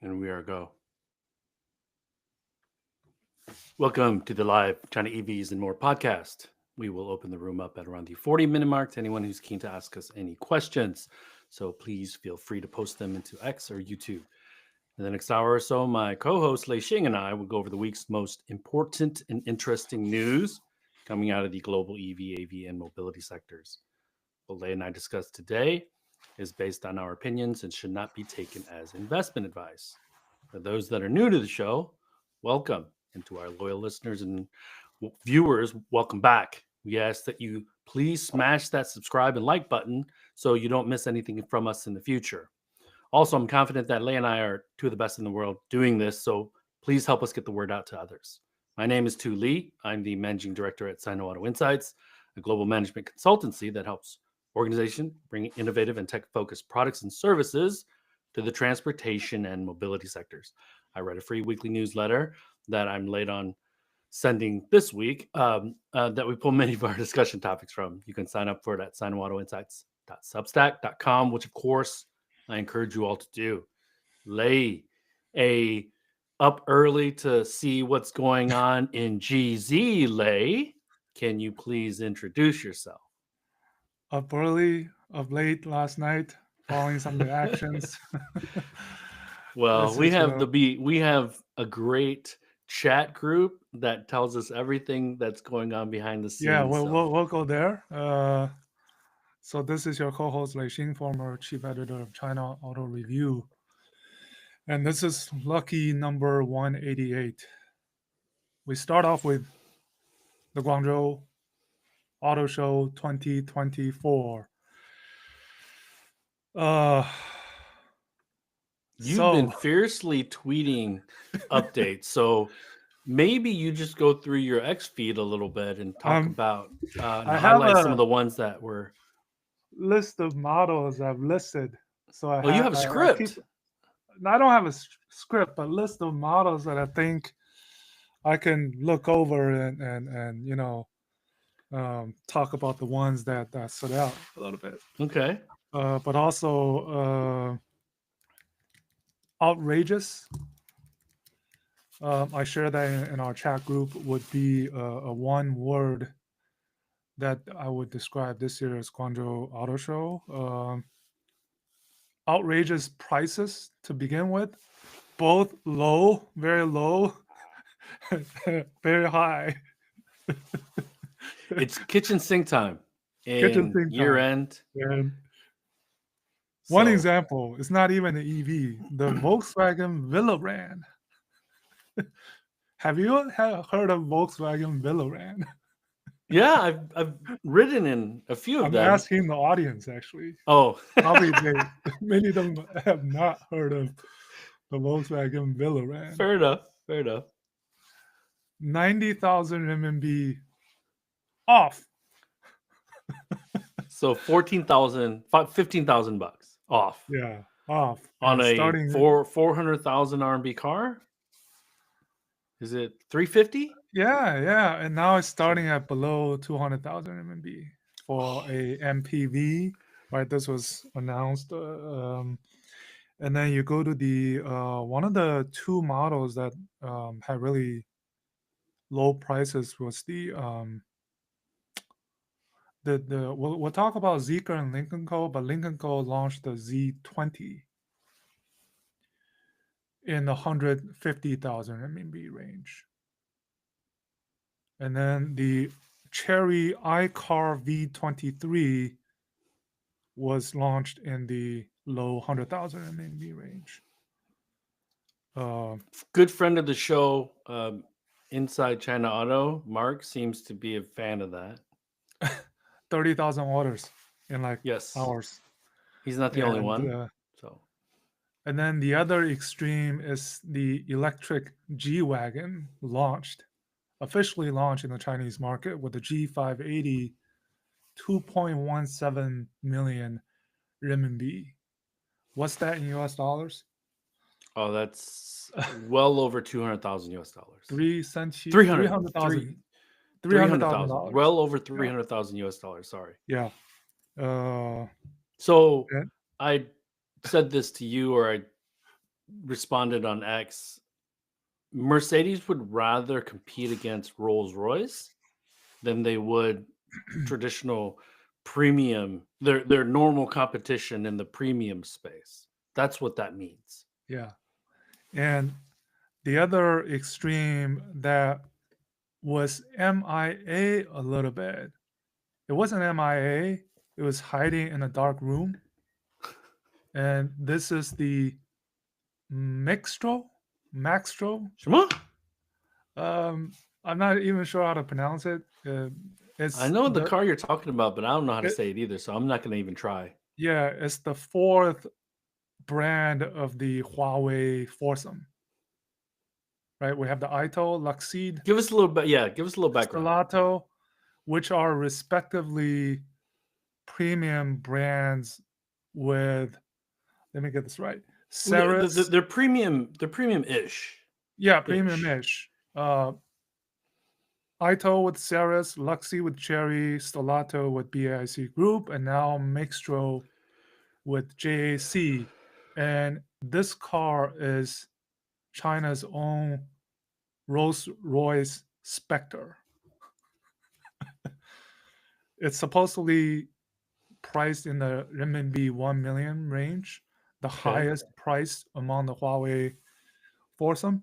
And we are go. Welcome to the live China EVs and More podcast. We will open the room up at around the 40-minute mark to anyone who's keen to ask us any questions. So please feel free to post them into X or YouTube. In the next hour or so, my co-host Lei Xing and I will go over the week's most important and interesting news coming out of the global EV, AV, and mobility sectors. What Lei and I discussed today is based on our opinions and should not be taken as investment advice. For those that are new to the show, welcome. And to our loyal listeners and viewers, welcome back. We ask that you please smash that subscribe and like button so you don't miss anything from us in the future. Also, I'm confident that Lei and I are two of the best in the world doing this, so please help us get the word out to others. My name is Tu Li. I'm the managing director at Sino Auto Insights, a global management consultancy that helps organizations bring innovative and tech-focused products and services to the transportation and mobility sectors. I write a free weekly newsletter that I'm late on sending this week that we pull many of our discussion topics from. You can sign up for it at sinoautoinsights.substack.com, which of course I encourage you all to do. Lei up early to see what's going on in GZ. Lei, can you please introduce yourself? Up early, up late last night, following some of the actions. Well, This is we have a great chat group that tells us everything that's going on behind the yeah. scenes. We'll go there. So this is your co-host Lei Xing, former chief editor of China Auto Review, and this is lucky number 188. We start off with the Guangzhou Auto Show 2024. You've been fiercely tweeting updates, so maybe you just go through your X feed a little bit and talk about and highlight some of the ones that were list of models I've listed. So you have a script. I don't have a script, but list of models that I think I can look over and talk about the ones that stood out a little bit. Okay. But also outrageous. I share that in our chat group would be a one word that I would describe this year's Guangzhou Auto Show. Outrageous prices to begin with, both low, very low, very high. It's kitchen sink time and year end. And one example, it's not even an EV, the Volkswagen Veloran. Have you heard of Volkswagen Veloran? Yeah, I've ridden in a few of them. I'm asking the audience, actually. Oh. Probably many of them have not heard of the Volkswagen Veloran. Fair enough. 90,000 RMB off. So 14,000, 15,000 bucks off. Yeah, off. On a 400,000 RMB car? Is it 350? Yeah. And now it's starting at below 200,000 RMB for a MPV, right? This was announced. And then you go to the one of the two models that had really low prices was the we'll talk about Zeekr and Lincoln Co, but Lincoln Co launched the Z20 in the 150,000 RMB range. And then the Chery iCar V23 was launched in the low 100,000 RMB range. Good friend of the show, Inside China Auto, Mark seems to be a fan of that. 30,000 orders in hours. He's not the only one. And then the other extreme is the electric G-Wagon officially launched in the Chinese market with the G580, 2.17 million renminbi. What's that in US dollars? Oh, that's well over 200,000 US dollars. 300,000. $300,000. Well over 300,000 US dollars. Sorry. Yeah. So I said this to you, or I responded on X, Mercedes would rather compete against Rolls-Royce than they would traditional premium, their normal competition in the premium space. That's what that means. Yeah. And the other extreme that was MIA a little bit. It wasn't MIA, it was hiding in a dark room. And this is the Maxtro. Shema? I'm not even sure how to pronounce it. It's I know the car you're talking about, but I don't know how to it- say it either, so I'm not going to even try. yeah, it's the fourth brand of the Huawei foursome. Right? We have the Ito, Luxeed, Give us a little bit. Yeah, give us a little background. Stellato, which are respectively premium brands with, let me get this right, Ceres. They're premium. They're premium-ish. Yeah, premium-ish. Ito with Ceres, Luxy with Cherry, Stellato with BAIC Group, and now Maxtro with JAC. And this car is China's own Rolls-Royce Spectre. It's supposedly priced in the renminbi 1 million range, the highest price among the Huawei foursome.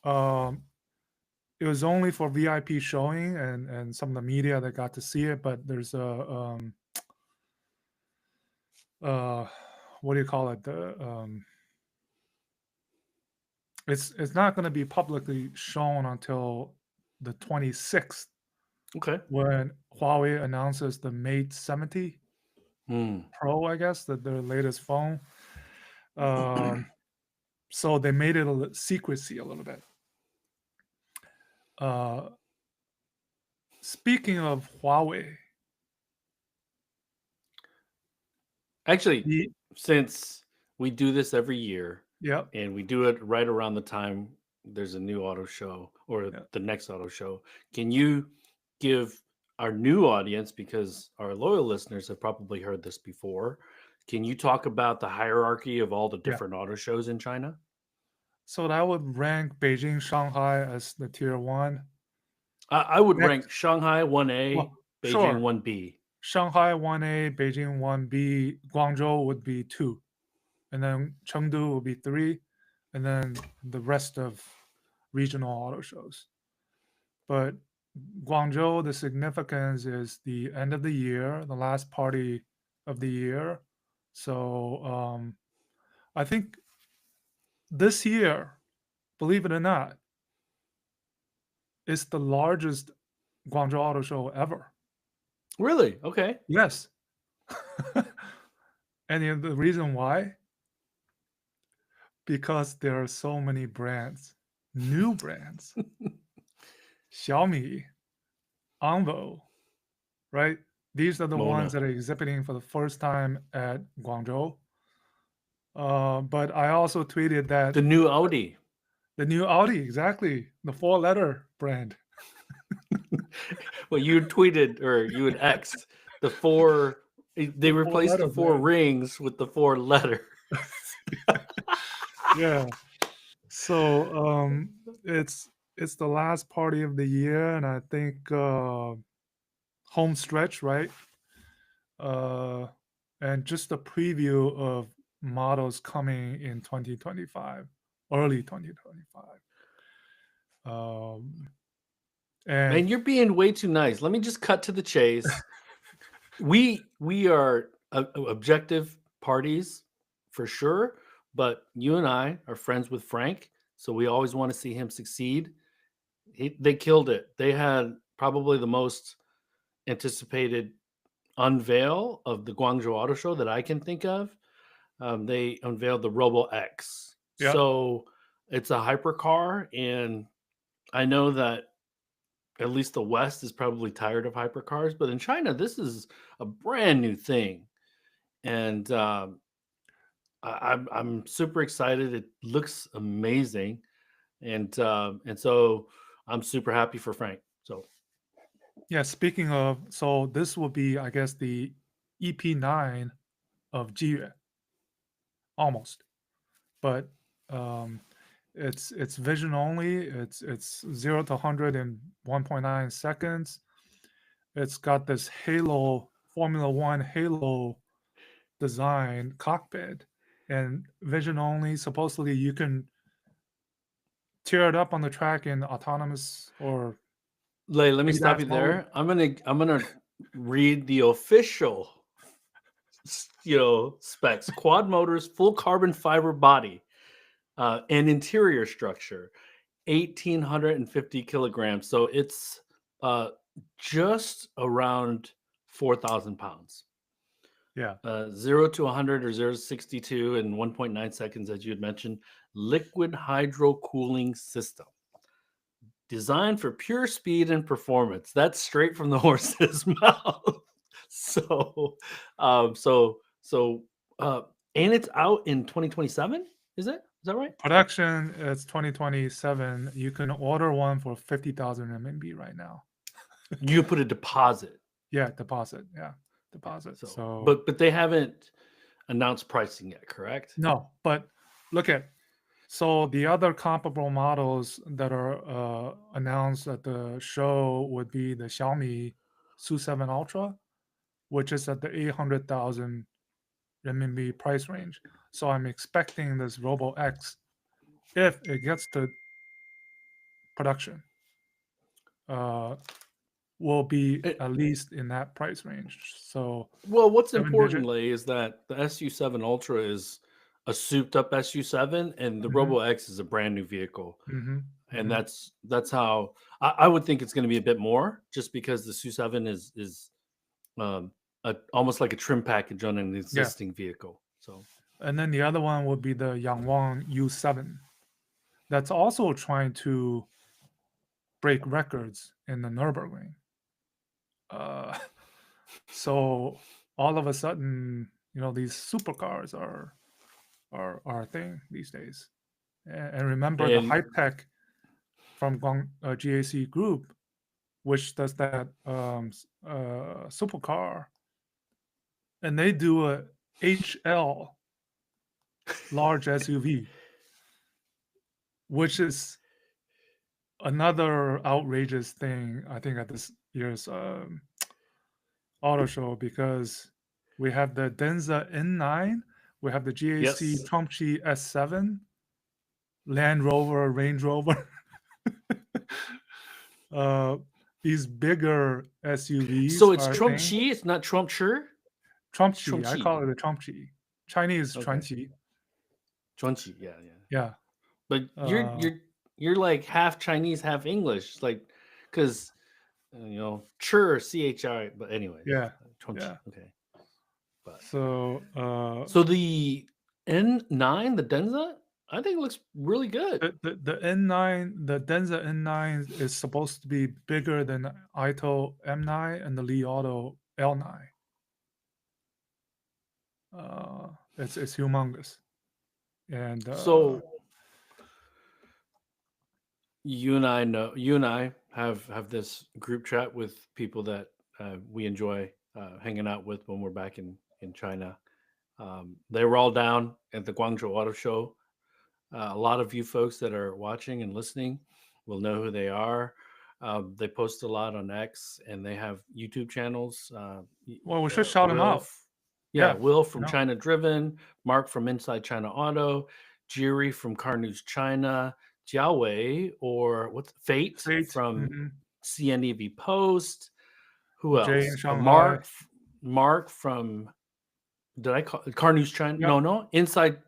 It was only for VIP showing and some of the media that got to see it, but there's a what do you call it? It's not going to be publicly shown until the 26th. Okay. When Huawei announces the Mate 70 Pro, I guess, their latest phone. So they made it secrecy a little bit. Speaking of Huawei, actually, since we do this every year, yeah, and we do it right around the time there's a new auto show or the next auto show, can you give our new audience, because our loyal listeners have probably heard this before, can you talk about the hierarchy of all the different auto shows in China? So that would rank Beijing, Shanghai as the tier 1. I would rank Shanghai 1A, Beijing 1B. Shanghai 1A, Beijing 1B, Guangzhou would be 2. And then Chengdu would be 3. And then the rest of regional auto shows. But Guangzhou, the significance is the end of the year, the last party of the year. So I think this year, believe it or not, is the largest Guangzhou Auto Show ever. Really? Okay. Yes. And the reason why? Because there are so many brands, new brands. Xiaomi, Onvo, right? These are the ones that are exhibiting for the first time at Guangzhou. But I also tweeted that the new Audi. The new Audi, exactly. The 4-letter brand. Well, you tweeted or you had X'd the 4. They replaced the 4 rings with the 4 letter. Yeah. So it's the last party of the year, and I think home stretch, right? And just a preview of models coming in 2025, early 2025. And you're being way too nice. Let me just cut to the chase. we are objective parties for sure, but you and I are friends with Frank, so we always want to see him succeed. They killed it. They had probably the most anticipated unveil of the Guangzhou Auto Show that I can think of. They unveiled the Robo X. Yep. So it's a hypercar, and I know that at least the West is probably tired of hypercars, but in China, this is a brand new thing. And I'm super excited. It looks amazing. And so I'm super happy for Frank. So yeah, speaking of, so this will be, I guess, the EP9 of Jiyue. Almost. But It's vision only. It's 0 to 100 in 1.9 seconds. It's got this Halo Formula One Halo design cockpit, and vision only. Supposedly, you can tear it up on the track in autonomous or Let me stop ADAS you mode. there. I'm gonna read the official, specs. Quad motors, full carbon fiber body, and interior structure, 1,850 kilograms. So it's just around 4,000 pounds. Yeah. 0 to 100 or 0 to 62 in 1.9 seconds, as you had mentioned. Liquid hydro cooling system. Designed for pure speed and performance. That's straight from the horse's mouth. So, um, so, so, uh, and it's out in 2027. Is it? Is that right? Production is 2027. You can order one for 50,000 RMB right now. You put a deposit. Yeah, deposit. Yeah, deposit. So, but they haven't announced pricing yet, correct? no, but look at, so the other comparable models that are announced at the show would be the Xiaomi SU7 Ultra, which is at the 800,000 renminbi price range. So I'm expecting this Robo X, if it gets to production, will be It- at least in that price range. So Well, what's 7 digit. importantly is that the SU7 Ultra is a souped-up SU7, and the Mhm. Robo X is a brand new vehicle. Mhm. And Mhm. that's how I would think it's going to be a bit more, just because the SU7 is almost like a trim package on an existing vehicle. So And then the other one would be the Yangwang U7. That's also trying to break records in the Nürburgring. So all of a sudden, these supercars are a thing these days. And remember the and Hypetech from GAC Group, which does that supercar, and they do a HL large SUV, which is another outrageous thing, I think, at this year's auto show, because we have the Denza N9, we have the GAC yes. Trumpchi S7, Land Rover, Range Rover, these bigger SUVs. So it's are a Trump thing. Chi, it's not Trump Sure. Trumpchi, I Trumpchi. call it a Trumpchi. Chinese Okay. Chuanqi. Chunchi, yeah. Yeah. But you're like half Chinese, half English, like, because Chur CHI. But anyway, Yeah. Chunchi. Yeah. Okay. But So so the N9, the Denza, I think it looks really good. the N9, the Denza N9 is supposed to be bigger than Ito M9 and the Li Auto L9. It's humongous. And So you and I have this group chat with people that we enjoy hanging out with when we're back in China. They were all down at the Guangzhou Auto Show. A lot of you folks that are watching and listening will know who they are. They post a lot on X, and they have YouTube channels. well, we should shout them out. Will from No. China Driven, Mark from Inside China Auto, Jiri from Car News China, Jiawei or what's Fate from Mhm. CNEV Post. Who Jay in else? Shanghai. Mark from, did I call Car News China? Yep. No, Inside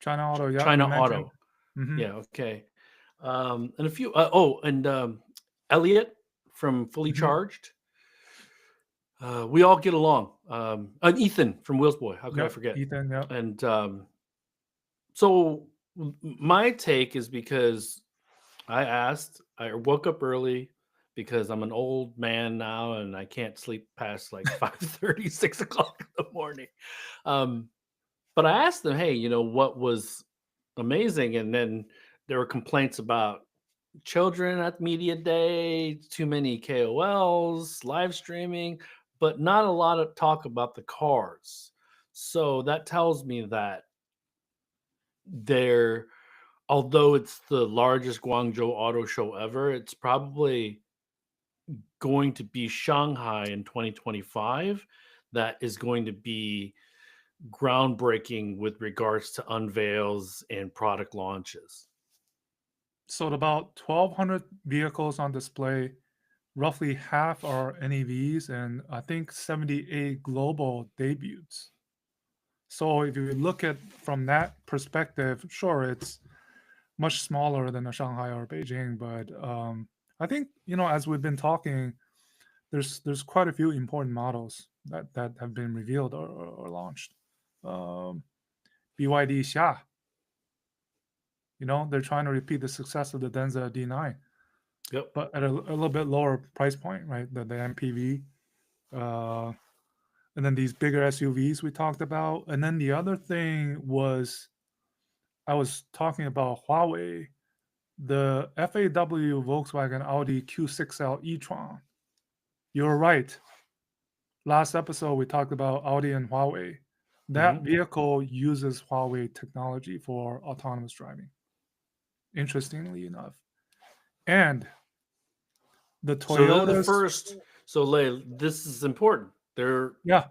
China Auto. Yeah. China you mentioned. Auto. Mhm. Yeah, okay. And a few. Elliot from Fully Mhm. Charged. We all get along. And Ethan from Wheels Boy. How could I Yep. forget? Ethan. Yep. And so my take is, because I woke up early because I'm an old man now and I can't sleep past like 5:30, 6 o'clock in the morning. But I asked them, hey, what was amazing? And then there were complaints about children at media day, too many KOLs, live streaming, but not a lot of talk about the cars. So that tells me that they're although it's the largest Guangzhou auto show ever, it's probably going to be Shanghai in 2025 that is going to be groundbreaking with regards to unveils and product launches. So about 1,200 vehicles on display, roughly half are NEVs, and I think 78 global debuts. So if you look at from that perspective, sure, it's much smaller than a Shanghai or Beijing, but I think as we've been talking, there's quite a few important models that have been revealed or launched. BYD Xia, they're trying to repeat the success of the Denza D9, Yep. but at a little bit lower price point, right? The MPV, and then these bigger SUVs we talked about, and then the other thing was I was talking about Huawei, the FAW Volkswagen Audi Q6L e-tron. You're right. Last episode we talked about Audi and Huawei. That vehicle uses Huawei technology for autonomous driving. Interestingly enough, and the So they're Toyotas. the first. So Lei, this is important. They're Yeah,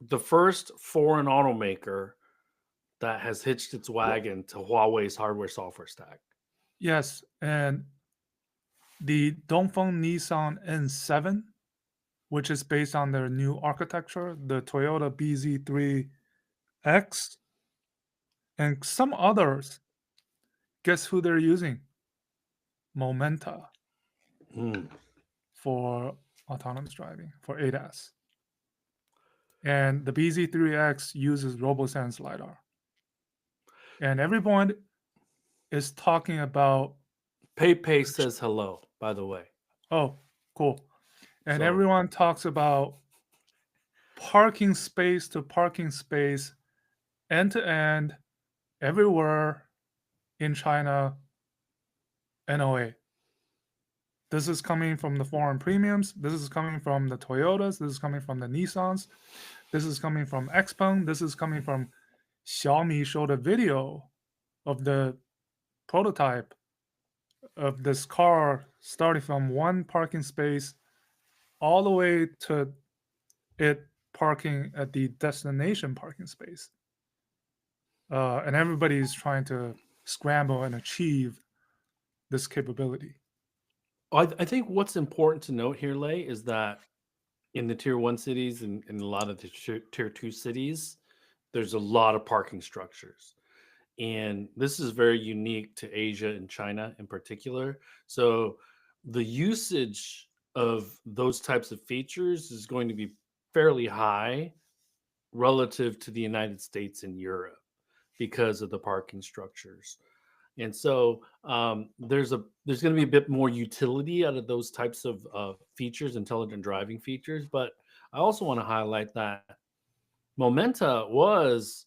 the first foreign automaker that has hitched its wagon to Huawei's hardware software stack. yes, and the Dongfeng Nissan N7, which is based on their new architecture, the Toyota BZ3X, and some others. Guess who they're using? Momenta for autonomous driving, for ADAS. And the BZ3X uses RoboSense LiDAR. And everyone is talking about. PayPay says hello, by the way. Oh, cool. And So- everyone talks about parking space to parking space, end to end, everywhere in China, NOA. This is coming from the foreign premiums. This is coming from the Toyotas. This is coming from the Nissans. This is coming from XPeng. This is coming from Xiaomi. Showed a video of the prototype of this car starting from one parking space all the way to it parking at the destination parking space. And everybody's trying to scramble and achieve this capability. I think what's important to note here, Lei, is that in the tier 1 cities and in a lot of the tier 2 cities, there's a lot of parking structures. And this is very unique to Asia and China in particular. So the usage of those types of features is going to be fairly high relative to the United States and Europe because of the parking structures. And so there's going to be a bit more utility out of those types of features, intelligent driving features. But I also want to highlight that Momenta was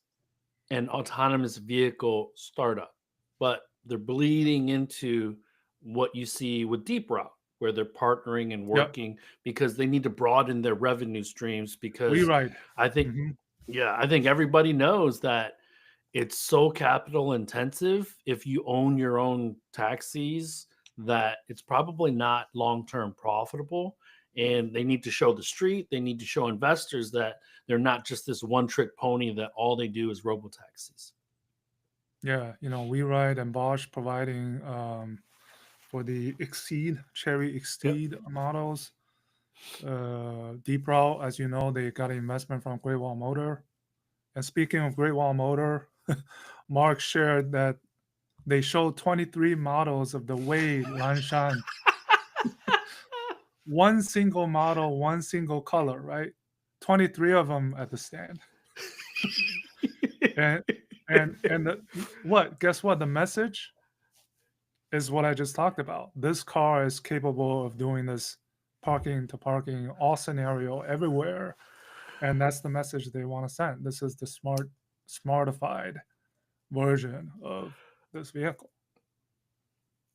an autonomous vehicle startup, but they're bleeding into what you see with Deep Route, where they're partnering and working because they need to broaden their revenue streams. Because WeRide. I think, I think everybody knows that it's so capital intensive if you own your own taxis that it's probably not long-term profitable. And they need to show the street, they need to show investors that they're not just this one-trick pony that all they do is robotaxis. Yeah, WeRide and Bosch providing for the Exceed, Cherry Exceed models. Deep Route, as you know, they got an investment from Great Wall Motor. And speaking of Great Wall Motor, Mark shared that they showed 23 models of the Wei Lanshan. One single model, one single color, right? 23 of them at the stand. and what? Guess what? The message is what I just talked about. This car is capable of doing this parking to parking, all scenario, everywhere. And that's the message they want to send. This is the smartified version of this vehicle.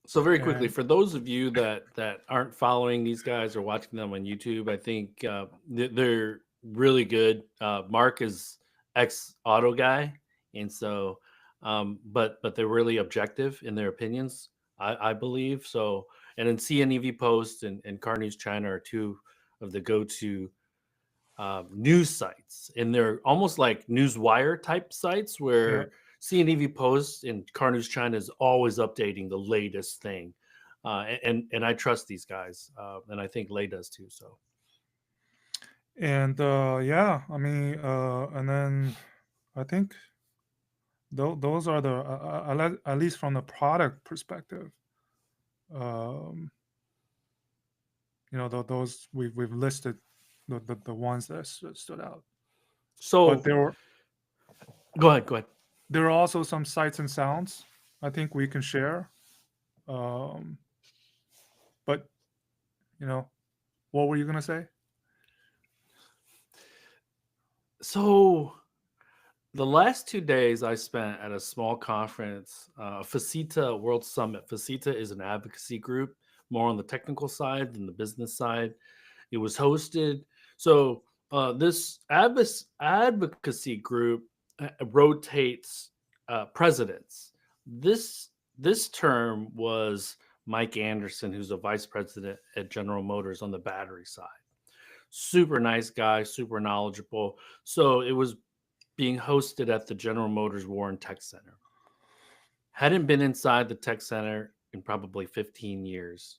So very quickly, for those of you that aren't following these guys or watching them on YouTube, I think they're really good. Mark is ex-auto guy, and so but they're really objective in their opinions. I believe so. And then CNEV Post and Car News China are two of the go-to news sites, and they're almost like newswire type sites Yeah. where CNEV Post and Car News China is always updating the latest thing, and I trust these guys, and I think Lei does too. So And yeah, I mean, and then I think those are the at least from the product perspective. Um, those we've listed the ones that stood out. But so go ahead. there are also some sights and sounds I think we can share. Um, but what were you gonna say? So the last 2 days I spent at a small conference, Facita World Summit. Facita is an advocacy group, more on the technical side than the business side. It was hosted. So this advocacy group rotates presidents. This term was Mike Anderson, who's a vice president at General Motors on the battery side. Super nice guy, super knowledgeable. So it was being hosted at the General Motors Warren Tech Center. Hadn't been inside the tech center in probably 15 years,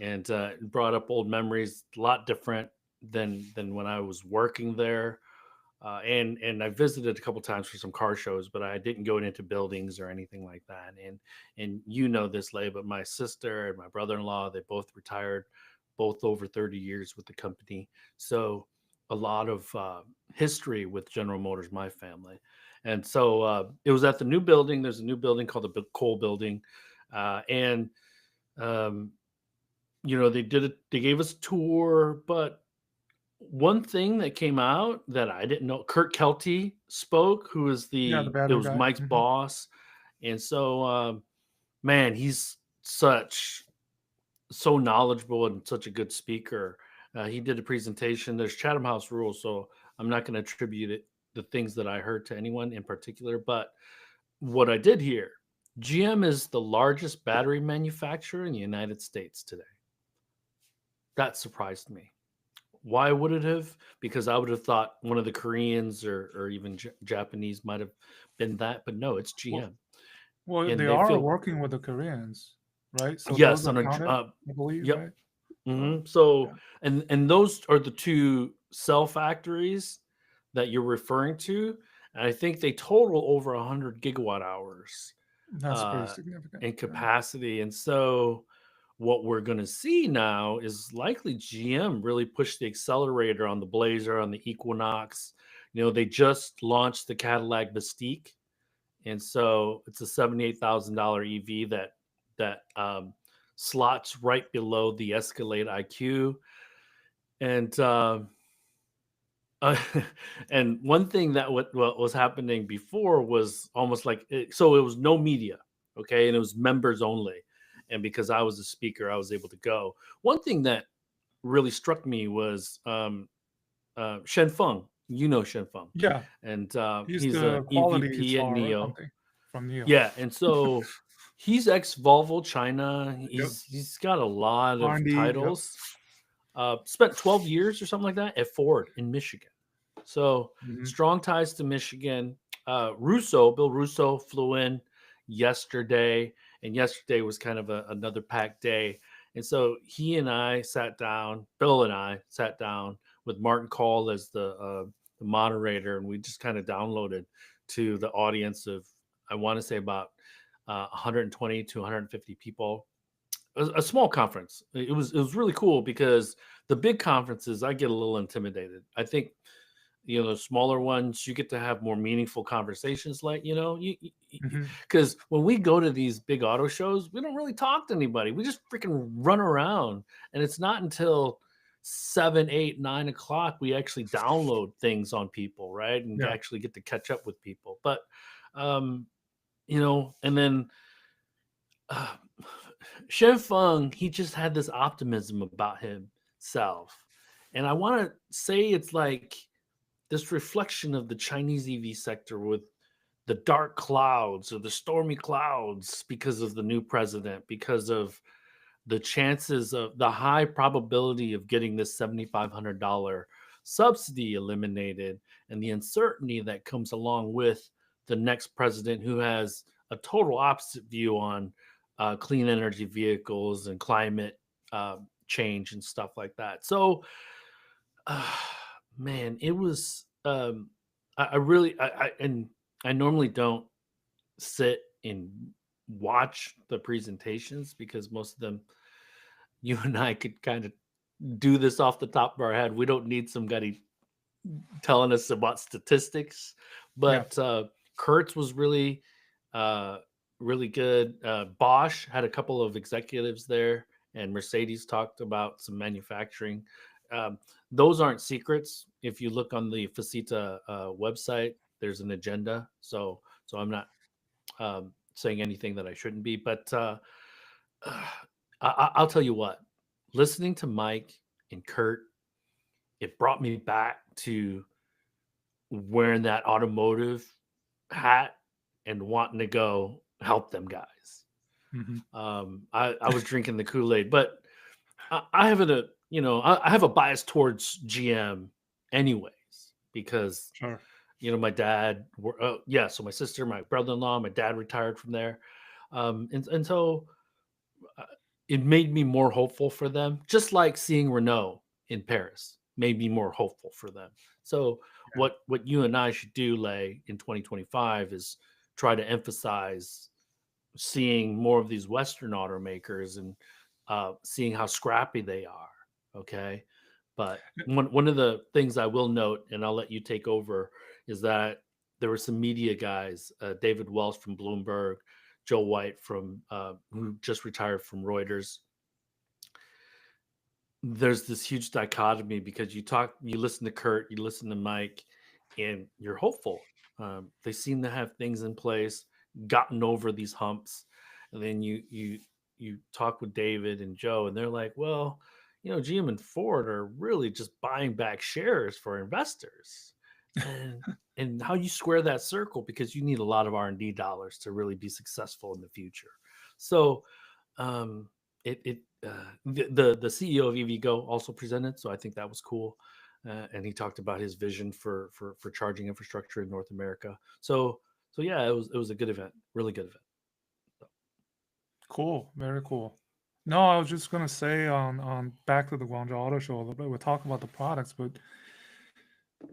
and brought up old memories. A lot different than when I was working there, and I visited a couple times for some car shows, but I didn't go into buildings or anything like that. And you know this, Lei, but my sister and my brother-in-law, they both retired, both over 30 years with the company. So a lot of history with General Motors, my family. And so it was at the new building. There's a new building called the Cole Building, and um, they did it. They gave us a tour, but one thing that came out that I didn't know, Kurt Kelty spoke, who is Yeah, the it battery was guy. Mike's boss, and so man, he's so knowledgeable and such a good speaker. He did a presentation. There's Chatham House rules, so I'm not going to attribute the things that I heard to anyone in particular, but what I did hear, GM is the largest battery manufacturer in the United States today. That surprised me. Why would it have? Because I would have thought one of the Koreans or even Japanese might have been that, but no, it's Well, GM, well, they and they are feel working with the Koreans, right? So those yes are on a counted, I believe, yep. right? So So yeah. and those are the two cell factories that you're referring to, and I think they total over 100 gigawatt hours That's pretty significant. in Yeah. capacity, and so what we're going to see now is likely GM really push the accelerator on the Blazer, on the Equinox. They just launched the Cadillac Mystique, and so it's a $78,000 EV that slots right below the Escalade IQ. And uh, and one thing that what was happening before was almost like so it was no media, okay, and it was members only. And because I was a speaker, I was able to go. One thing that really struck me was Shen Feng. You know Shen Feng, Yeah, and he's he's a the quality EVP at czar or Neo. something from Neo. Yeah, and so he's ex Volvo China. Yep. He's got a lot of R&D. Yep. titles. Spent 12 years or something like that at Ford in Michigan. So Hmm. strong ties to Michigan. Bill Russo flew in yesterday, and yesterday was kind of another packed day. And so Bill and I sat down with Martin Call as the moderator, and we just kind of downloaded to the audience of, I want to say about 120 to 150 people. A small conference. It was really cool because the big conferences I get a little intimidated. I think the smaller ones you get to have more meaningful conversations, like Hmm. because when we go to these big auto shows, we don't really talk to anybody. We just freaking run around, and it's not until 7, 8, 9 o'clock we actually download things on people, right, and Yeah. actually get to catch up with people. But um and then uh, Shen Feng, he just had this optimism about himself. And I want to say it's like this reflection of the Chinese EV sector with the dark clouds or the stormy clouds because of the new president, because of the chances of the high probability of getting this $7,500 subsidy eliminated, and the uncertainty that comes along with the next president who has a total opposite view on clean energy vehicles and climate change and stuff like that. So, uh, man, it was. I really, and I normally don't sit and watch the presentations because most of them, you and I could kind of do this off the top of our head. We don't need somebody telling us about statistics, Yeah. but Kurtz was uh, really good. Bosch had a couple of executives there, and Mercedes talked about some manufacturing. Um, those aren't secrets. If you look on the Facita website, there's an agenda. So I'm not saying anything that I shouldn't be, but I'll tell you what. Listening to Mike and Kurt, it brought me back to wearing that automotive hat and wanting to go help them guys. Hmm. I was drinking the Kool-Aid, but I have I have a bias towards GM anyways because Sure. my dad, yeah, so my sister, my brother-in-law, my dad retired from there, and so uh, it made me more hopeful for them, just like seeing Renault in Paris made me more hopeful for them. So Yeah. what you and I should do, Lay, in 2025 is try to emphasize seeing more of these Western automakers and seeing how scrappy they are. Okay. But one of the things I will note, and I'll let you take over, is that there were some media guys, David Wells from Bloomberg, Joe White from who just retired from Reuters. There's this huge dichotomy because you listen to Kurt, you listen to Mike, and you're hopeful. They seem to have things in place, gotten over these humps, and then you talk with David and Joe, and they're like, well, GM and Ford are really just buying back shares for investors, and how you square that circle because you need a lot of R&D dollars to really be successful in the future. So um, the CEO of EVgo also presented, so I think that was cool, and he talked about his vision for charging infrastructure in North America. So yeah, it was a good event, really good event. So, Cool. Very cool. No, I was just gonna say on back to the Guangzhou Auto Show a little bit. We're talking about the products, but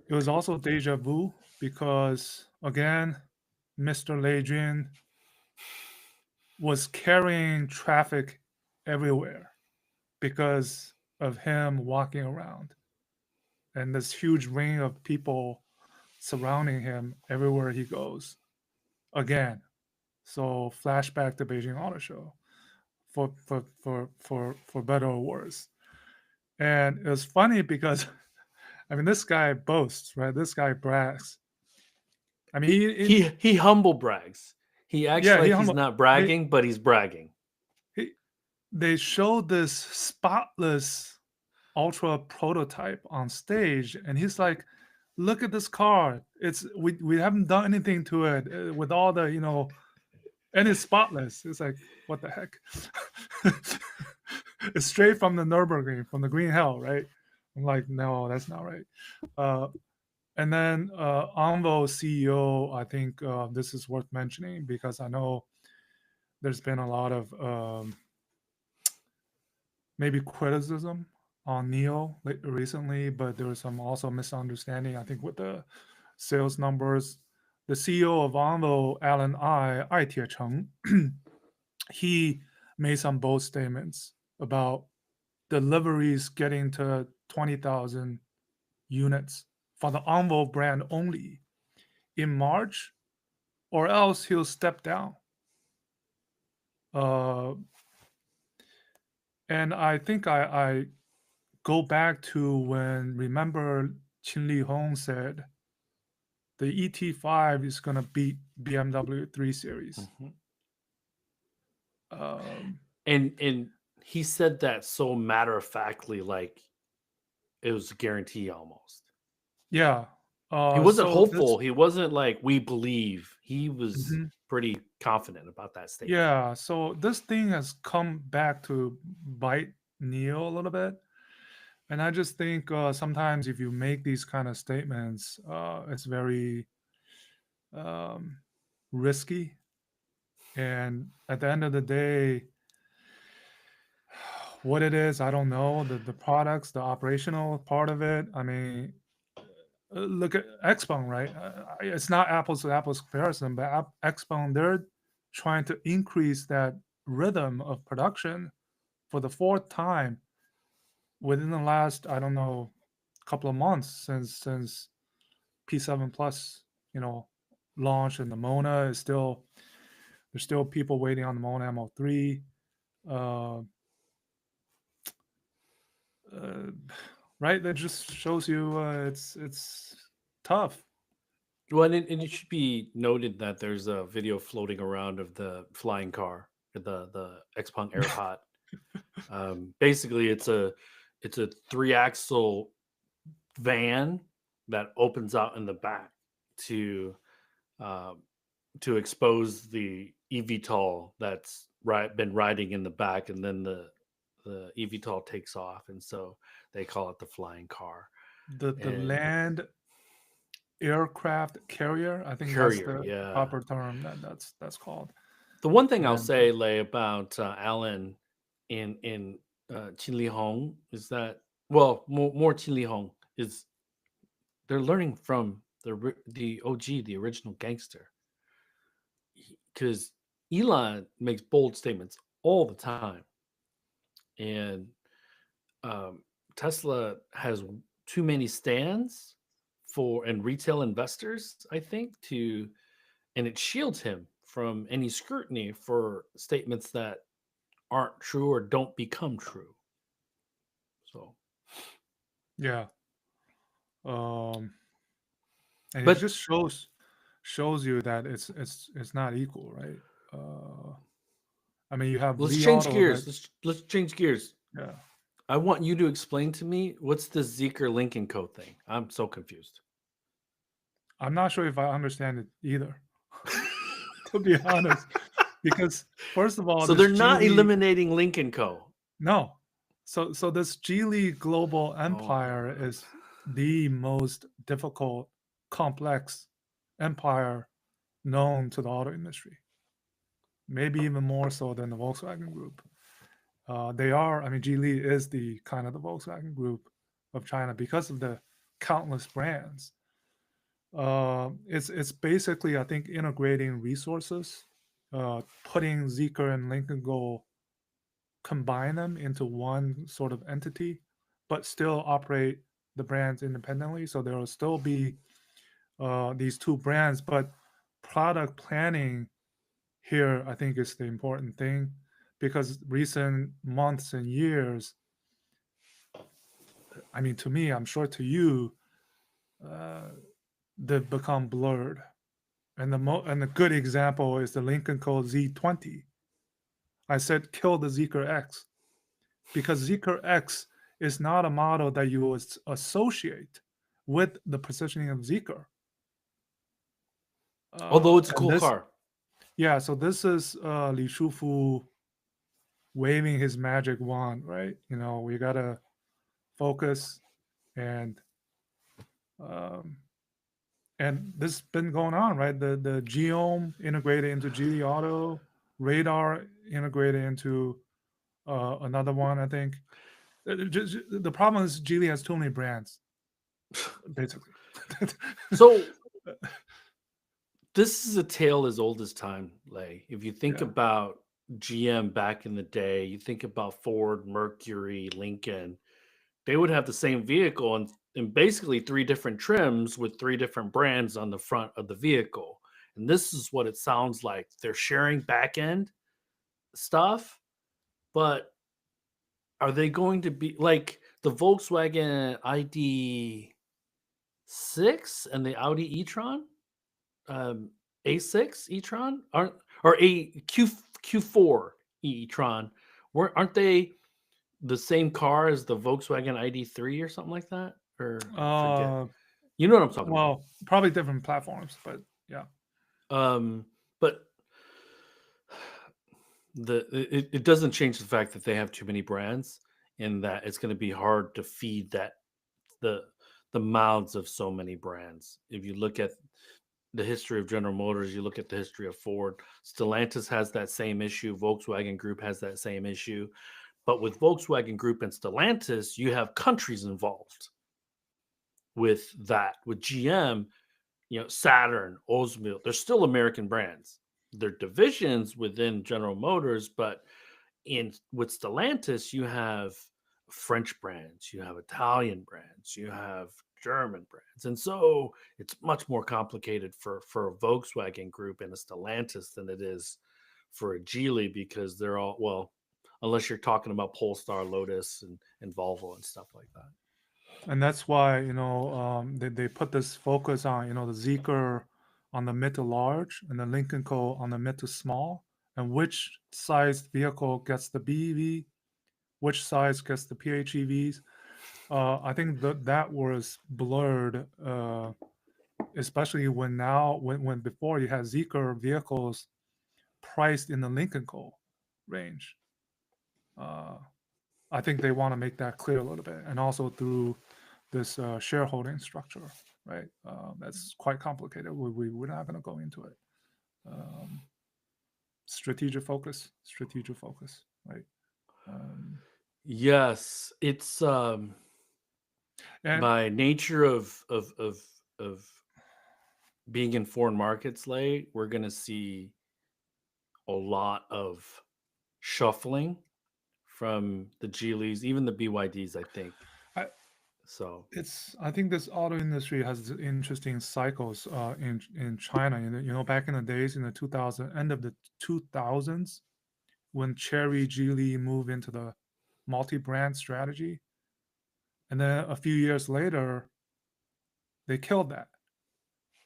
it was also deja vu because again, Mr. Lei Jun was carrying traffic everywhere because of him walking around and this huge ring of people surrounding him everywhere he goes. Again, so flashback to Beijing Auto Show for better or worse. And it was funny because I mean this guy boasts, right? This guy brags. I mean he humble brags. He acts yeah, like he's not they bragging, but he's bragging. he, they showed this spotless ultra prototype on stage and he's like, look at this car, it's we haven't done anything to it with all the and it's spotless. It's like, what the heck? It's straight from the Nurburgring, from the Green Hell, right? I'm like, no, that's not right. uh, and then Anvo CEO, I think this is worth mentioning because I know there's been a lot of maybe criticism on Neo recently, but there was some also misunderstanding, I think, with the sales numbers. The CEO of Anvo, Alan Ai Tiecheng, he made some bold statements about deliveries getting to 20,000 units for the Anvo brand only in March, or else he'll step down. Uh, and I think I go back to when, remember, Qin Li Hong said the ET5 is going to beat BMW 3 Series. Mhm. Um, And he said that so matter of factly, like it was a guarantee almost. yeah. He wasn't So this, hopeful. He wasn't like we believe. He was mhm. pretty confident about that statement. Yeah, so this thing has come back to bite Neil a little bit. And I just think sometimes if you make these kind of statements, it's very um, risky. And at the end of the day, what it is, I don't know. The products, the operational part of it. I mean, look at Xpeng, right? It's not apples to apples comparison, but Xpeng, they're trying to increase that rhythm of production for the fourth time within the last, I don't know, couple of months since P7 Plus, you know, launched, and the Mona is still, there's still people waiting on the Mona MO3. Uh, uh, right? That just shows you it's tough. Well, and it should be noted that there's a video floating around of the flying car, the Xpeng Airpot. Basically, it's a 3-axle van that opens out in the back to uh, to expose the eVTOL that's been riding in the back, and then the eVTOL takes off, and so they call it the flying car. The And land aircraft carrier, I think that's courier, the yeah. proper term that's called. The one thing I'll And say, Lei, about Alan in Qin Li Hong is that, well, more Qin Li Hong is they're learning from the OG, the original gangster, because Elon makes bold statements all the time, and um, Tesla has too many stands for and retail investors, I think, to and it shields him from any scrutiny for statements that aren't true or don't become true. So, yeah, um, and it but just shows you that it's not equal, right? Uh, I mean, you have let's Li change Auto that, gears. Let's change gears. yeah. I want you to explain to me what's the Zeekr Lincoln Co thing. I'm so confused. I'm not sure if I understand it either, to be honest, because first of all, So this they're not Geely, eliminating Lincoln Co. no, so this Geely global Oh my empire god. is the most difficult, complex empire known to the auto industry. Maybe even more so than the Volkswagen Group. They are, I mean, Geely is the kind of the Volkswagen Group of China because of the countless brands. It's basically, I think, integrating resources, putting Zeekr and Lincoln Go, combine them into one sort of entity, but still operate the brands independently. So there will still be these two brands, but product planning here, I think, is the important thing, because recent months and years, I mean, to me, I'm sure to you, uh, they've become blurred. And the good example is the Lincoln Co. Z20. I said kill the Zeekr X because Zeekr X is not a model that you would associate with the positioning of Zeekr. Although it's a And cool this, car. yeah, so this is Li Shufu waving his magic wand, right? You know, we gotta focus, and um, and this has been going on, right? The Geom integrated into Geely Auto, Radar integrated into another one, I think. The problem is Geely has too many brands, basically. So this is a tale as old as time, Lei. If you think Yeah. about GM back in the day, you think about Ford, Mercury, Lincoln, they would have the same vehicle and basically three different trims with three different brands on the front of the vehicle. And this is what it sounds like. They're sharing back end stuff, but are they going to be like the Volkswagen ID.6 and the Audi e-tron? A6 e-tron aren't or a Q4 e-tron, aren't they the same car as the Volkswagen ID.3 or something like that? Or I forget. Uh, You know what I'm talking Well, probably different platforms, but yeah. about. But it doesn't change the fact that they have too many brands, and that it's going to be hard to feed the the mouths of so many brands. If you look at the history of General Motors, you look at the history of Ford, Stellantis has that same issue, Volkswagen Group has that same issue. But with Volkswagen Group and Stellantis, you have countries involved with that. With GM, Saturn, Oldsmobile, they're still American brands. They're divisions within General Motors, but with Stellantis, you have French brands, you have Italian brands, you have German brands, and so it's much more complicated for a Volkswagen Group and a Stellantis than it is for a Geely, because they're all, well, unless you're talking about Polestar, Lotus, and Volvo and stuff like that. And that's why they put this focus on the Zeekr on the mid to large and the Lynk & Co on the mid to small, and which size vehicle gets the BEV, which size gets the PHEVs. I think that was blurred, especially when before you had Zeekr vehicles priced in the Lynk & Co range. I think they want to make that clear a little bit, and also through this shareholding structure, right? That's quite complicated. We're not going to go into it. Strategic focus, right? Yes, it's And by nature of being in foreign markets, we're going to see a lot of shuffling from the Geelys, even the BYDs, I think. I, So I think this auto industry has interesting cycles in China. Back in the days in the end of the 2000s, when Chery, Geely moved into the multi-brand strategy, and then a few years later, they killed that.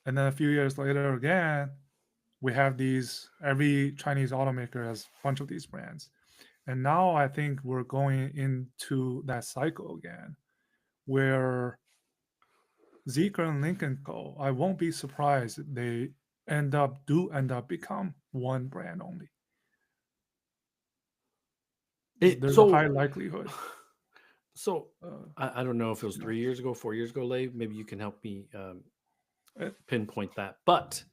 And then a few years later again, we have every Chinese automaker has a bunch of these brands. And now I think we're going into that cycle again, where Zeekr and Lynk & Co, I won't be surprised if they end up become one brand only. There's a high likelihood. So I don't know if it was 3 years ago, 4 years ago, Lei. Maybe you can help me pinpoint that. But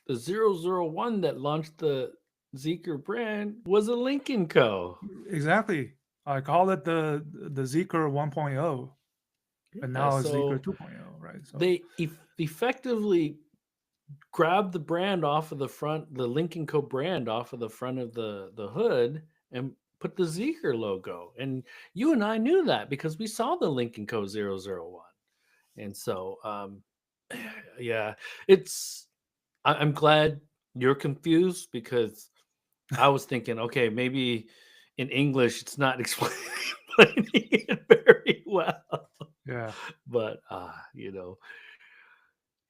the 001 that launched the Zeekr brand was a Lynk & Co. Exactly. I call it the Zeekr 1.0, and now it's Zeekr 2.0, right? So they effectively grabbed the brand off of the front, the Lynk & Co brand off of the front of the hood, and put the Zeekr logo. And you and I knew that because we saw the Lynk & Co 001. And so, yeah, I'm glad you're confused, because I was thinking, okay, maybe in English it's not explaining it very well. Yeah. But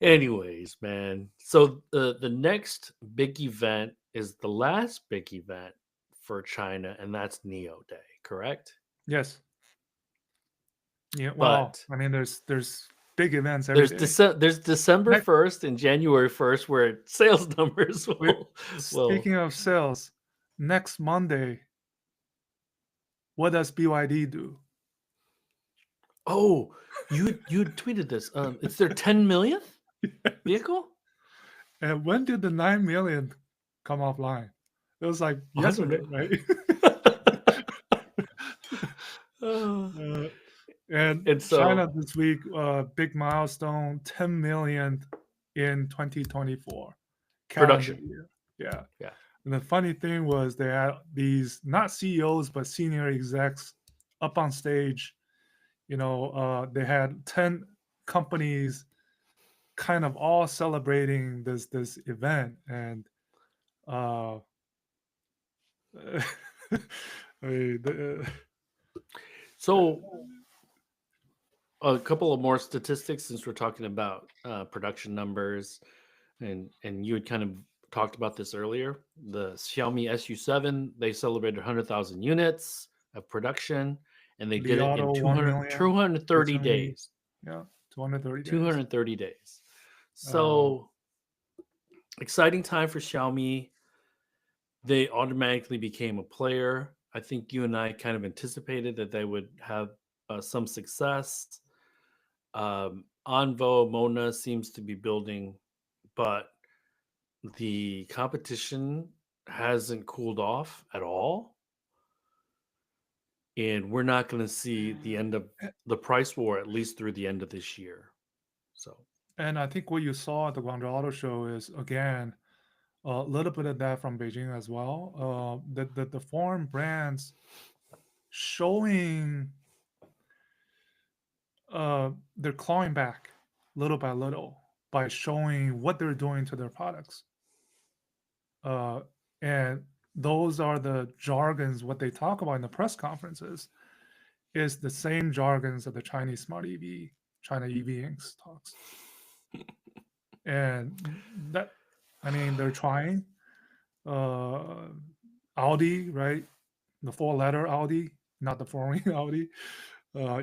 anyways, man. So the next big event is the last big event for China, and that's NIO Day, correct? Yes. Yeah. Well, But I mean, there's big events every day. There's December 1st and January 1st where sales numbers will. Speaking of sales, next Monday, what does BYD do? Oh, you tweeted this. It's their 10 millionth vehicle. And when did the 9 million come offline? It was like yesterday, right? And so, China this week, big milestone, 10 million in 2024 production year. Yeah. And the funny thing was they had these not CEOs but senior execs up on stage. They had 10 companies kind of all celebrating this event, and I mean, so a couple of more statistics, since we're talking about production numbers, and you had kind of talked about this earlier. The Xiaomi SU7, they celebrated 100,000 units of production, and they did it in 230 days. Yeah, 230 days. 230 days. So exciting time for Xiaomi. They automatically became a player. I think you and I kind of anticipated that they would have some success. Onvo Mona seems to be building, but the competition hasn't cooled off at all. And we're not going to see the end of the price war, at least through the end of this year. So, And I think what you saw at the Guangzhou Auto Show is, again, a little bit of that from Beijing as well. The foreign brands showing they're clawing back little by little by showing what they're doing to their products. And those are the jargons, what they talk about in the press conferences is the same jargons that the Chinese Smart EV, China EV Inc. talks. And that, I mean, they're trying. Audi, right? The four-letter Audi, not the four-ring Audi.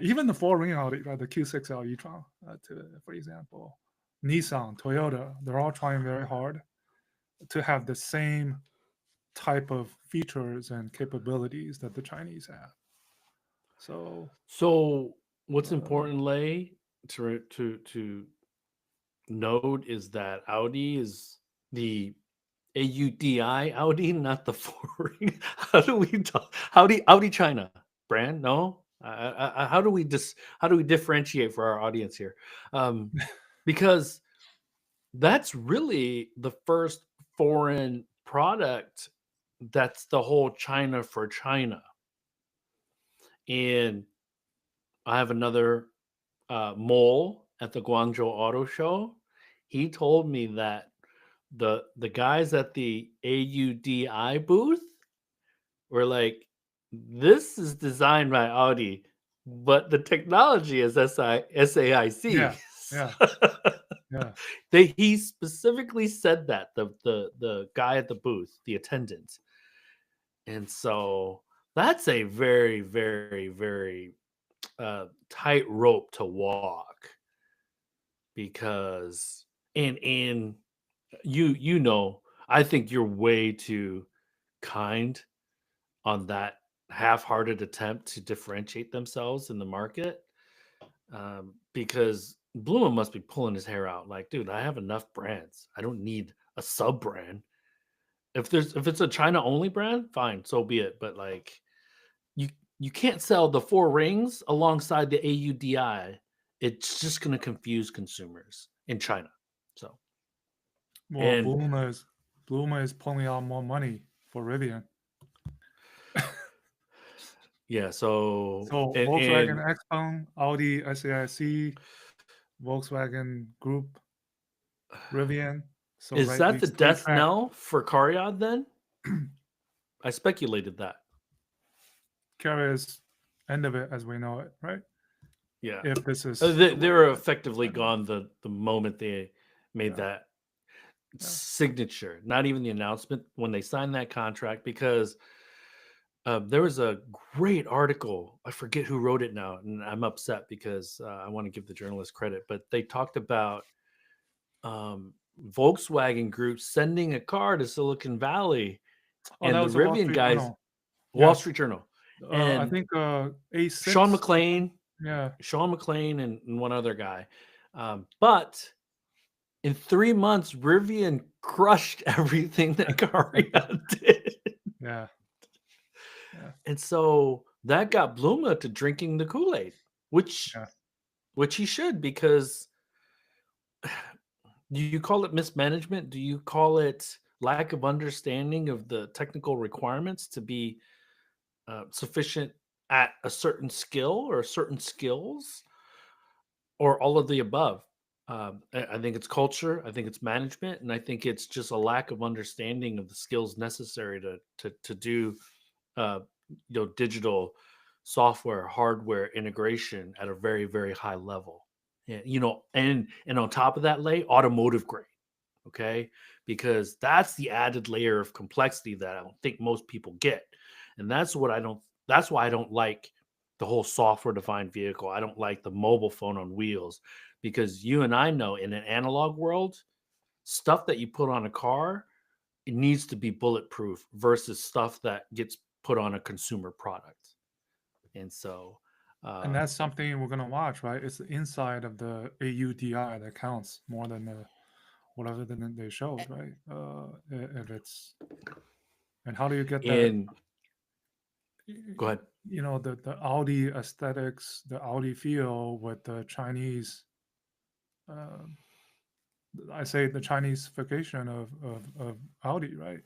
Even the four-ring Audi, right? The Q6L e-tron, for example. Nissan, Toyota, they're all trying very hard to have the same type of features and capabilities that the Chinese have. So what's important, Lei, to note is that Audi is the AUDI Audi, not the four-ring. How do we talk? Audi China brand? No. How do we differentiate for our audience here? Because that's really the first foreign product that's the whole China for China. And I have another mole at the Guangzhou Auto Show. He told me that the guys at the AUDI booth were like, this is designed by Audi, but the technology is SAIC. Yeah. He specifically said that, the guy at the booth, the attendant. And so that's a very, very, very tight rope to walk, because and you know, I think you're way too kind on that half-hearted attempt to differentiate themselves in the market, because Bluma must be pulling his hair out like, dude, I have enough brands. I don't need a sub brand. If it's a China only brand, fine, so be it. But like, you can't sell the four rings alongside the AUDI. It's just going to confuse consumers in China. So, well, Bluma is pulling out more money for Rivian. Yeah. So Volkswagen Xpeng, Audi SAIC, Volkswagen Group, Rivian. So is that the death knell for Cariad then? I speculated that. Cariad's end of it as we know it, right? Yeah. If this is they're effectively gone the moment they made that signature, not even the announcement, when they signed that contract, because there was a great article. I forget who wrote it now, and I'm upset because I want to give the journalist credit, but they talked about Volkswagen Group sending a car to Silicon Valley, and the Rivian guys, Wall Street Journal, and I think A6, Sean McLean, and one other guy, but in 3 months, Rivian crushed everything that Cariad did. Yeah. And so that got Bluma to drinking the Kool-Aid, which he should, because do you call it mismanagement? Do you call it lack of understanding of the technical requirements to be sufficient at a certain skill or certain skills, or all of the above? I think it's culture. I think it's management, and I think it's just a lack of understanding of the skills necessary to do digital software, hardware integration at a very, very high level. And on top of that, automotive grade. Okay, because that's the added layer of complexity that I don't think most people get, and that's why I don't like the whole software defined vehicle. I don't like the mobile phone on wheels because you and I know in an analog world, stuff that you put on a car, it needs to be bulletproof versus stuff that gets put on a consumer product. And so, And that's something we're gonna watch, right? It's the inside of the AUDI that counts more than whatever they showed, right? If it's and how do you get that? in go ahead. You know, the Audi aesthetics, the Audi feel with the Chinese. Uh, I say the Chineseification of Audi, right?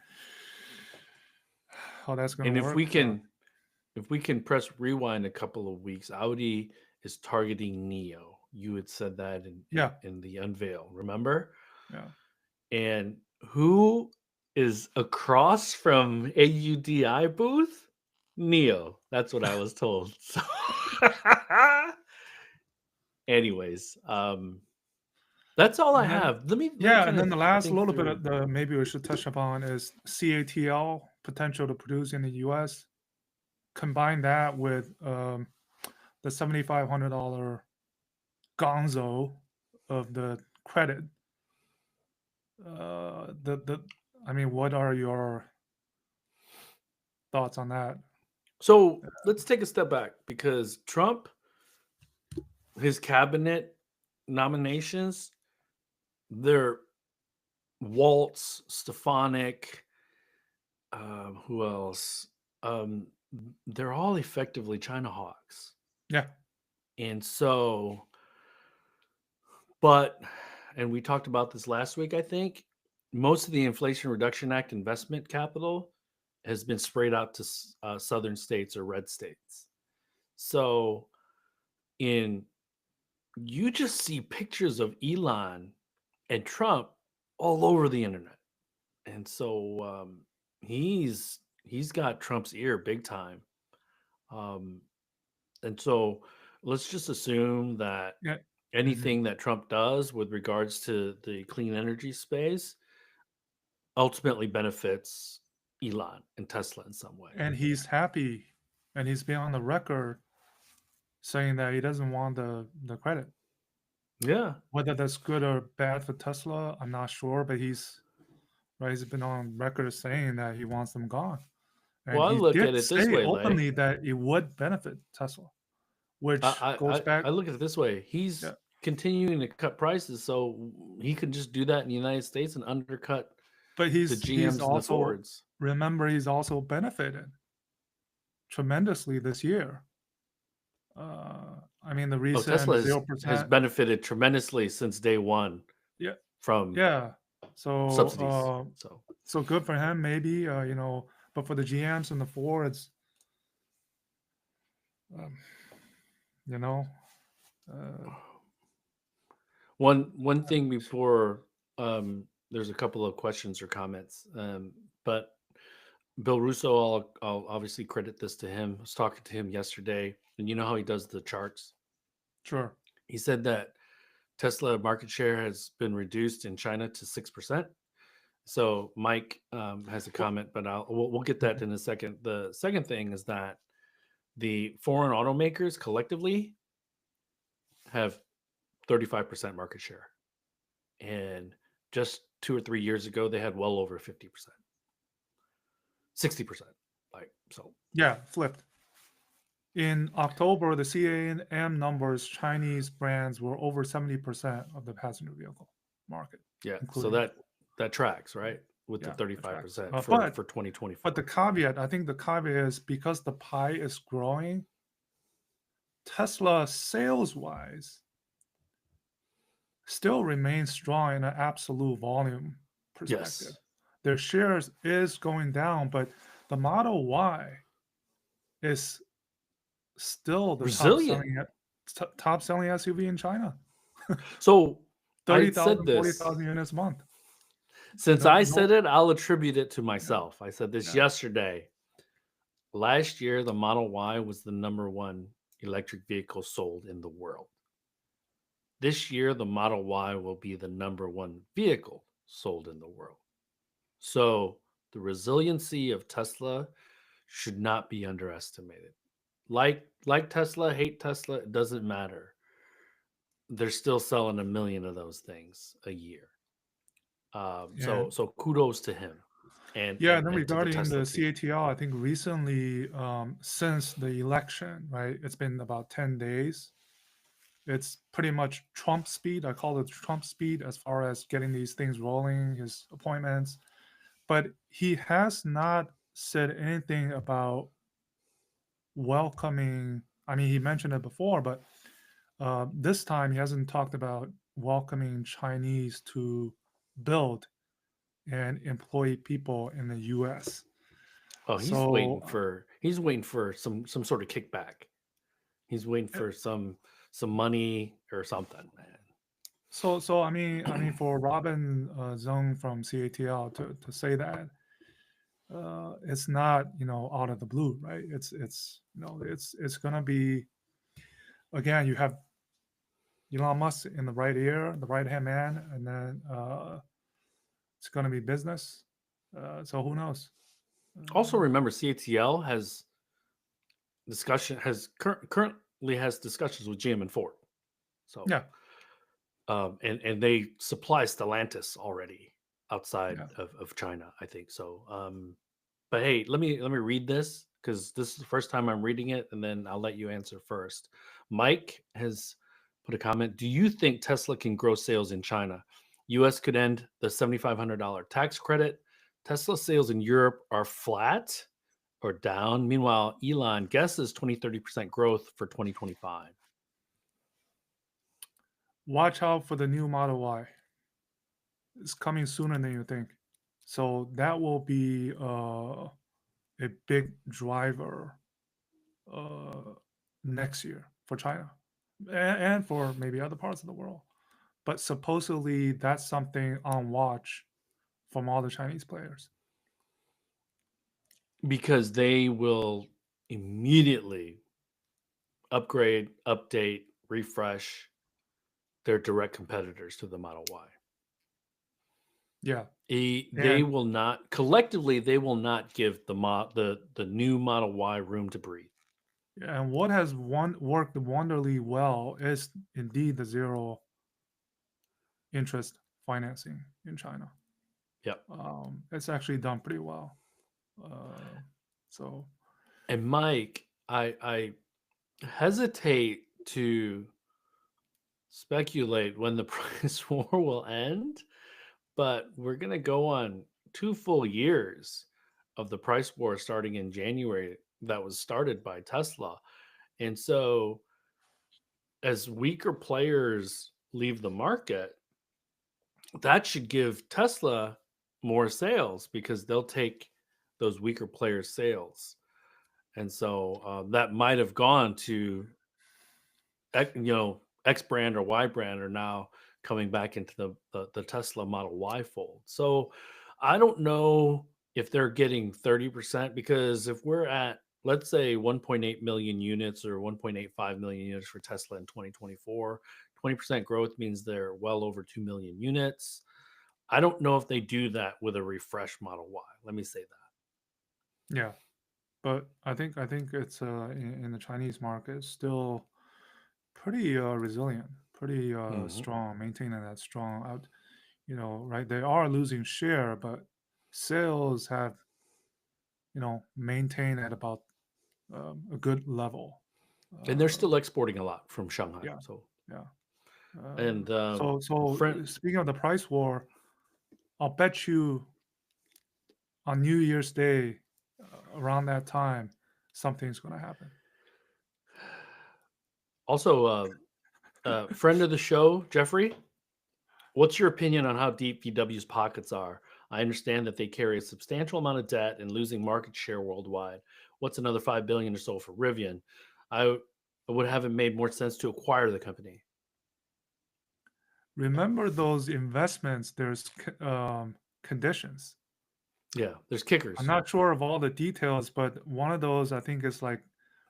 How that's gonna And work? if we can press rewind a couple of weeks, Audi is targeting Neo. You had said that Yeah, in the unveil, remember? yeah. And who is across from AUDI booth? Neo. That's what I was told. So anyways, that's all I And then have. Let me yeah, and kind then of the last think little bit through. of the maybe we should touch upon is CATL potential to produce in the U.S. Combine that with the $7,500 gonzo of the credit. The I mean, what are your thoughts on that? So let's take a step back because Trump, his cabinet nominations, they're Waltz, Stefanik, who else? Um, they're all effectively China hawks. Yeah, And so, but, and we talked about this last week, I think, most of the Inflation Reduction Act investment capital has been sprayed out to southern states or red states. So, in you just see pictures of Elon and Trump all over the internet, and so he's got Trump's ear big time. Um, and so let's just assume that yeah. Mhm. anything that Trump does with regards to the clean energy space ultimately benefits Elon and Tesla in some way. And he's happy, and he's been on the record saying that he doesn't want the credit. Yeah. Whether that's good or bad for Tesla, I'm not sure, but he's right. He's been on record saying that he wants them gone, and Well, I he look at did it this say way, Lay. openly that it would benefit Tesla, which goes back. I look at it this way. He's Yeah, continuing to cut prices, so he can just do that in the United States and undercut but the he's GMs and the also Fords. remember he's also benefited tremendously this year. I mean the Oh, recent Tesla zero has percent. benefited tremendously since day one Yeah, from yeah. So subsidies. So so good for him, maybe. You know, but for the GMs and the Fords, um, you know, uh, one thing before there's a couple of questions or comments, but Bill Russo, I'll obviously credit this to him. I was talking to him yesterday, and you know how he does the charts. sure. He said that Tesla market share has been reduced in China to 6%. So Mike has a Well, comment, but we'll get that in a second. The second thing is that the foreign automakers collectively have 35% market share, and just 2 or 3 years ago they had well over 50%, 60%. Like so, yeah, flipped. In October, the CAM numbers, Chinese brands were over 70% of the passenger vehicle market, yeah. So including that tracks right with the yeah, the tracks. 35% for But the 2024. caveat, I think the caveat is because the pie is growing, Tesla sales wise still remains strong in an absolute volume perspective. Yes, Their shares is going down, but the Model Y is still the resilient. top selling SUV in China. So I said 30,000, this 40,000 units a month. since No, I no, said it, I'll attribute it to yeah, myself. I said this yeah. yesterday. Last year, the Model Y was the number one electric vehicle sold in the world. This year, the Model Y will be the number one vehicle sold in the world. So the resiliency of Tesla should not be underestimated. like Tesla, hate Tesla, it doesn't matter. They're still selling 1 million of those things a year. Yeah. So kudos to him and Yeah, and then and to the regarding the Tesla team. CATL, I think recently, since the election, right, it's been about 10 days. It's pretty much Trump speed. I call it Trump speed as far as getting these things rolling, his appointments. But he has not said anything about welcoming. I mean, he mentioned it before, but this time he hasn't talked about welcoming Chinese to build and employ people in the U.S. Oh, So, he's waiting for some sort of kickback. He's waiting for some money or something, man. so I mean, for Robin Zung from CATL to say that, it's not, out of the blue, right? It's gonna be, again, you have Elon Musk in the right ear, the right hand man, and then it's gonna be business. So who knows? Also, Uh, remember CATL currently has discussions with GM and Ford. So, yeah, and they supply Stellantis already outside yeah. of China, I think. So, but hey, let me read this because this is the first time I'm reading it, and then I'll let you answer first. Mike has put a comment. Do you think Tesla can grow sales in China? U.S. could end the $7,500 tax credit. Tesla sales in Europe are flat or down. Meanwhile, Elon guesses 20-30% growth for 2025. Watch out for the new Model Y. It's coming sooner than you think. So that will be a big driver uh, next year for China and for maybe other parts of the world. But supposedly that's something on watch from all the Chinese players. Because they will immediately upgrade, update, refresh their direct competitors to the Model Y. Yeah. They And will not collectively. They will not give the new Model Y room to breathe. and what has worked wonderfully well is indeed the zero interest financing in China. Yep. It's actually done pretty well. Uh, so And Mike, I hesitate to speculate when the price war will end, but we're gonna go on 2 full years of the price war starting in January that was started by Tesla. And so as weaker players leave the market, that should give Tesla more sales because they'll take those weaker players' sales. And so that might have gone to, X brand or Y brand are now coming back into the Tesla Model Y fold. So I don't know if they're getting 30% because if we're at, let's say, 1.8 million units or 1.85 million units for Tesla in 2024, 20% growth means they're well over 2 million units. I don't know if they do that with a refresh Model Y. Let me say that. yeah, but I think it's in the Chinese market still pretty resilient, pretty Mhm. strong, maintaining that strong out. Right? They are losing share, but sales have maintained at about a good level. And they're Uh, still exporting a lot from Shanghai. yeah, So, yeah. and So friend, speaking of the price war, I'll bet you on New Year's Day, around that time, something's going to happen. also, friend of the show, Jeffrey, what's your opinion on how deep VW's pockets are? I understand that they carry a substantial amount of debt and losing market share worldwide. What's another 5 billion or so for Rivian? I would have it made more sense to acquire the company. Remember those investments, there's conditions. Yeah, there's I'm kickers. not sure of all the details, but one of those I think is like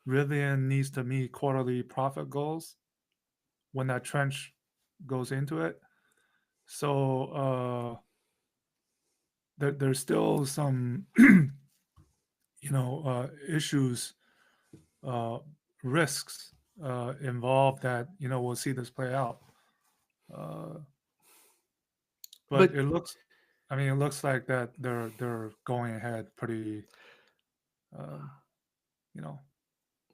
Rivian needs to meet quarterly profit goals when that trench goes into it. So there's still some issues uh, risks involved that we'll see this play out. But But it looks, I mean, it looks like that they're going ahead pretty, um, you know,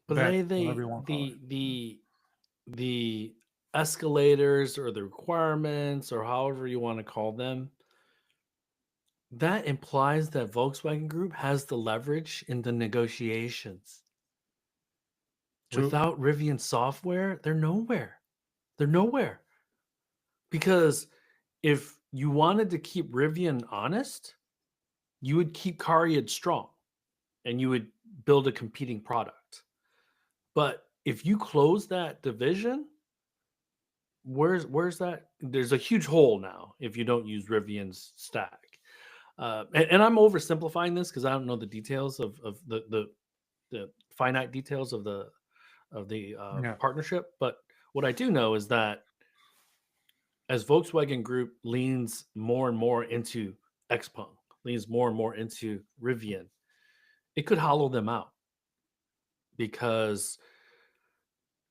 but bet, whatever they you want to call it. the escalators or the requirements or however you want to call them, that implies that Volkswagen Group has the leverage in the negotiations. True. Without Rivian software, they're nowhere. They're nowhere. Because if you wanted to keep Rivian honest, you would keep Cariad strong and you would build a competing product. But if you close that division, where's that? There's a huge hole now if you don't use Rivian's stack. And I'm oversimplifying this because I don't know the details of the finite details of the Yeah. partnership. But what I do know is that as Volkswagen Group leans more and more into Xpeng, leans more and more into Rivian, it could hollow them out because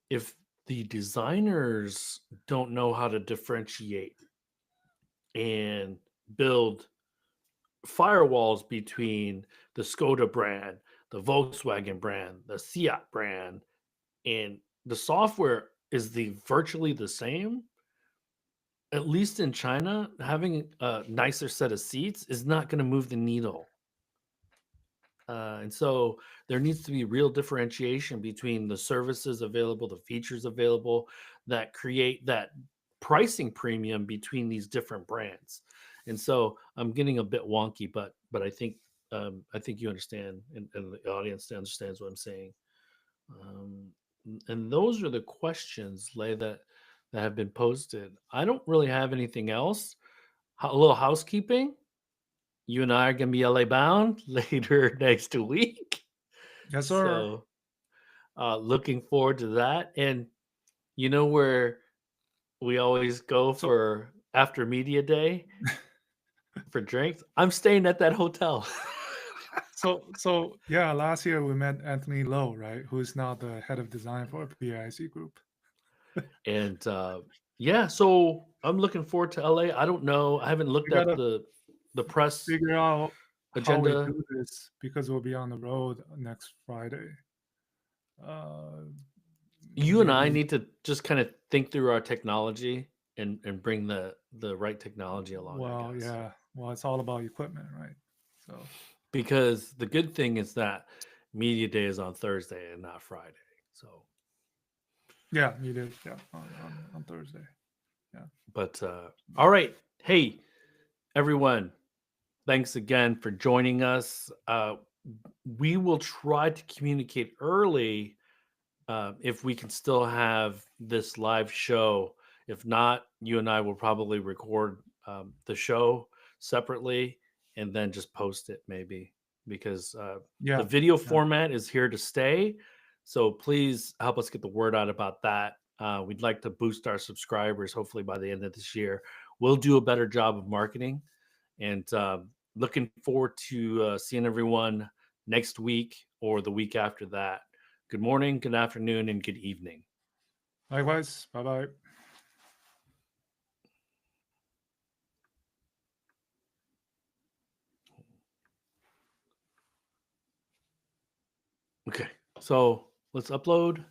if the designers don't know how to differentiate and build firewalls between the Skoda brand, the Volkswagen brand, the Seat brand, and the software is the virtually the same, at least in China, having a nicer set of seats is not going to move the needle. And so there needs to be real differentiation between the services available, the features available that create that pricing premium between these different brands. And so I'm getting a bit wonky, but I think you understand, and the audience understands what I'm saying. Um, and those are the questions, Lay, that have been posted. I don't really have anything else. A little housekeeping. You and I are going to be LA bound later next week. Yes, sir. So looking forward to that. And you know where we always go So, for after media day for drinks? I'm staying at that hotel. so yeah. Last year we met Anthony Lowe, right? Who's now the head of design for PIC Group. And yeah, so I'm looking forward to LA. I don't know. I haven't looked We at gotta the press figure out how we agenda. do this because we'll be on the road next Friday. Uh, You and I maybe. need to just kind of think through our technology and bring the right technology along, I Well, guess. yeah. Well, it's all about equipment, right? So Because the good thing is that media day is on Thursday and not Friday. So, yeah, you did. Yeah, on Thursday. Yeah. but all right. Hey, everyone, thanks again for joining us. We will try to communicate early if we can still have this live show. If not, you and I will probably record the show separately and then just post it maybe because the Yeah. video Yeah. format is here to stay. So please help us get the word out about that. We'd like to boost our subscribers hopefully by the end of this year. We'll do a better job of marketing and looking forward to seeing everyone next week or the week after that. Good morning, good afternoon, and good evening. Likewise. Bye bye. Okay, so let's upload.